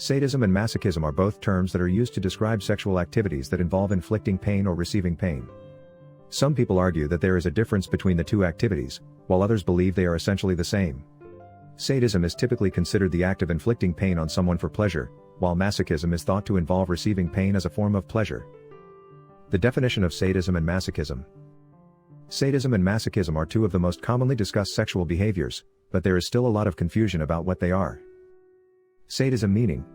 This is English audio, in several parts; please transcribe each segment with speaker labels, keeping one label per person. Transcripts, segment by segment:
Speaker 1: Sadism and masochism are both terms that are used to describe sexual activities that involve inflicting pain or receiving pain. Some people argue that there is a difference between the two activities, while others believe they are essentially the same. Sadism is typically considered the act of inflicting pain on someone for pleasure, while masochism is thought to involve receiving pain as a form of pleasure. The definition of sadism and masochism. Sadism and masochism are two of the most commonly discussed sexual behaviors, but there is still a lot of confusion about what they are. Sadism meaning.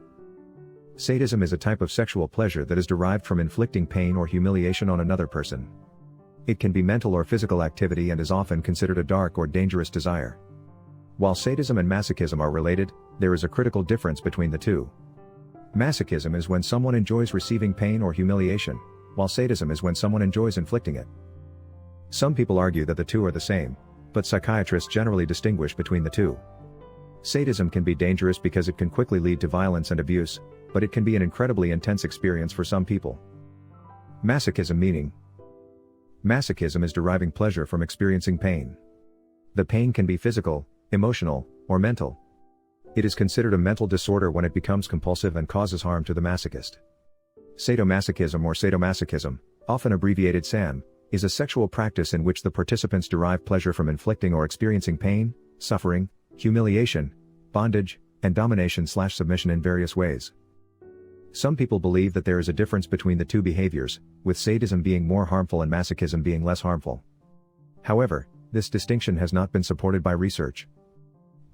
Speaker 1: Sadism is a type of sexual pleasure that is derived from inflicting pain or humiliation on another person. It can be mental or physical activity and is often considered a dark or dangerous desire. While sadism and masochism are related, there is a critical difference between the two. Masochism is when someone enjoys receiving pain or humiliation, while sadism is when someone enjoys inflicting it. Some people argue that the two are the same, but psychiatrists generally distinguish between the two. Sadism can be dangerous because it can quickly lead to violence and abuse, but it can be an incredibly intense experience for some people. Masochism meaning. Masochism is deriving pleasure from experiencing pain. The pain can be physical, emotional, or mental. It is considered a mental disorder when it becomes compulsive and causes harm to the masochist. Sadomasochism or sadomasochism, often abbreviated SAM, is a sexual practice in which the participants derive pleasure from inflicting or experiencing pain, suffering, humiliation, bondage, and domination/submission in various ways. Some people believe that there is a difference between the two behaviors, with sadism being more harmful and masochism being less harmful. However, this distinction has not been supported by research.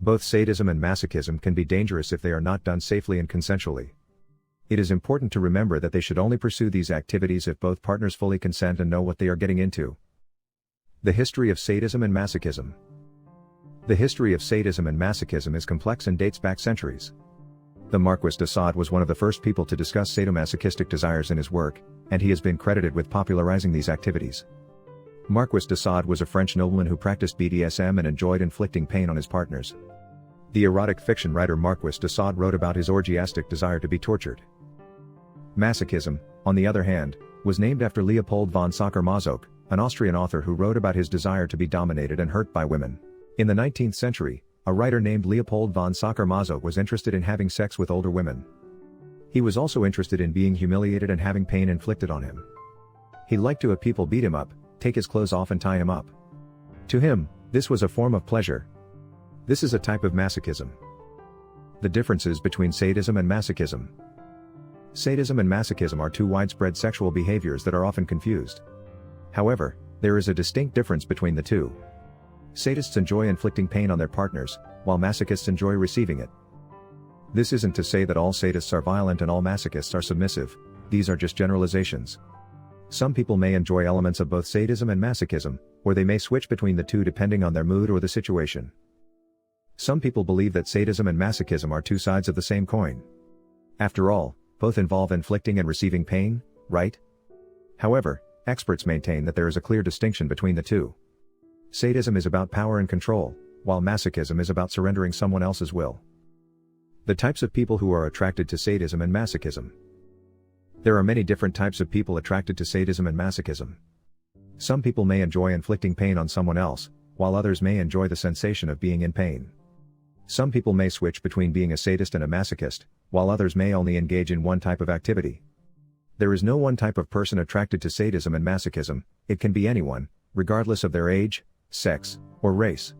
Speaker 1: Both sadism and masochism can be dangerous if they are not done safely and consensually. It is important to remember that they should only pursue these activities if both partners fully consent and know what they are getting into. The history of sadism and masochism. The history of sadism and masochism is complex and dates back centuries. The Marquis de Sade was one of the first people to discuss sadomasochistic desires in his work, and he has been credited with popularizing these activities. Marquis de Sade was a French nobleman who practiced BDSM and enjoyed inflicting pain on his partners. The erotic fiction writer Marquis de Sade wrote about his orgiastic desire to be tortured. Masochism, on the other hand, was named after Leopold von Sacher-Masoch, an Austrian author who wrote about his desire to be dominated and hurt by women. In the 19th century, a writer named Leopold von Sacher-Masoch was interested in having sex with older women. He was also interested in being humiliated and having pain inflicted on him. He liked to have people beat him up, take his clothes off and tie him up. To him, this was a form of pleasure. This is a type of masochism. The differences between sadism and masochism. Sadism and masochism are two widespread sexual behaviors that are often confused. However, there is a distinct difference between the two. Sadists enjoy inflicting pain on their partners, while masochists enjoy receiving it. This isn't to say that all sadists are violent and all masochists are submissive, these are just generalizations. Some people may enjoy elements of both sadism and masochism, or they may switch between the two depending on their mood or the situation. Some people believe that sadism and masochism are two sides of the same coin. After all, both involve inflicting and receiving pain, right? However, experts maintain that there is a clear distinction between the two. Sadism is about power and control, while masochism is about surrendering someone else's will. The types of people who are attracted to sadism and masochism. There are many different types of people attracted to sadism and masochism. Some people may enjoy inflicting pain on someone else, while others may enjoy the sensation of being in pain. Some people may switch between being a sadist and a masochist, while others may only engage in one type of activity. There is no one type of person attracted to sadism and masochism, it can be anyone, regardless of their age, sex, or race.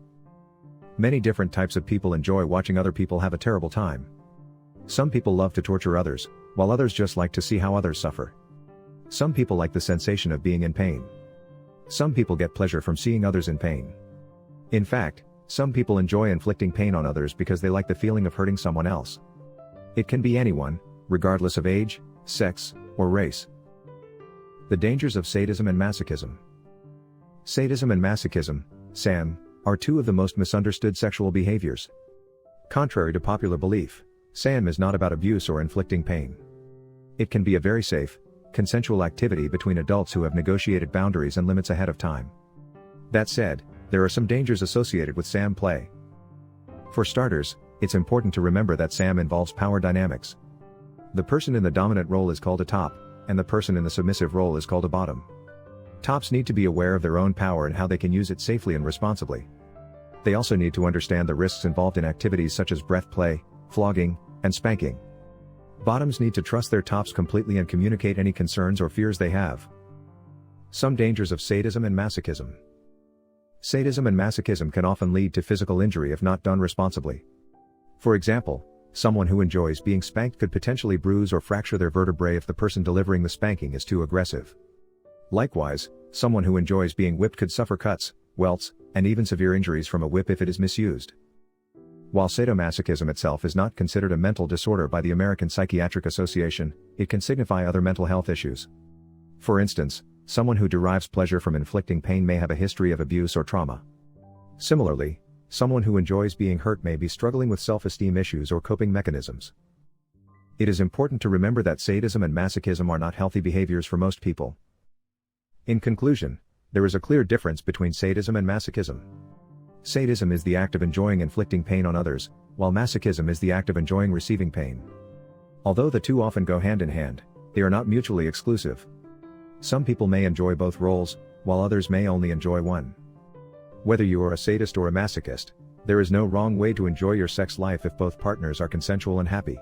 Speaker 1: Many different types of people enjoy watching other people have a terrible time. Some people love to torture others, while others just like to see how others suffer. Some people like the sensation of being in pain. Some people get pleasure from seeing others in pain. In fact, some people enjoy inflicting pain on others because they like the feeling of hurting someone else. It can be anyone, regardless of age, sex, or race. The dangers of sadism and masochism. Sadism and masochism, SAM, are two of the most misunderstood sexual behaviors. Contrary to popular belief, SAM is not about abuse or inflicting pain. It can be a very safe, consensual activity between adults who have negotiated boundaries and limits ahead of time. That said, there are some dangers associated with SAM play. For starters, it's important to remember that SAM involves power dynamics. The person in the dominant role is called a top, and the person in the submissive role is called a bottom. Tops need to be aware of their own power and how they can use it safely and responsibly. They also need to understand the risks involved in activities such as breath play, flogging, and spanking. Bottoms need to trust their tops completely and communicate any concerns or fears they have. Some dangers of sadism and masochism. Sadism and masochism can often lead to physical injury if not done responsibly. For example, someone who enjoys being spanked could potentially bruise or fracture their vertebrae if the person delivering the spanking is too aggressive. Likewise, someone who enjoys being whipped could suffer cuts, welts, and even severe injuries from a whip if it is misused. While sadomasochism itself is not considered a mental disorder by the American Psychiatric Association, it can signify other mental health issues. For instance, someone who derives pleasure from inflicting pain may have a history of abuse or trauma. Similarly, someone who enjoys being hurt may be struggling with self-esteem issues or coping mechanisms. It is important to remember that sadism and masochism are not healthy behaviors for most people. In conclusion, there is a clear difference between sadism and masochism. Sadism is the act of enjoying inflicting pain on others, while masochism is the act of enjoying receiving pain. Although the two often go hand in hand, they are not mutually exclusive. Some people may enjoy both roles, while others may only enjoy one. Whether you are a sadist or a masochist, there is no wrong way to enjoy your sex life if both partners are consensual and happy.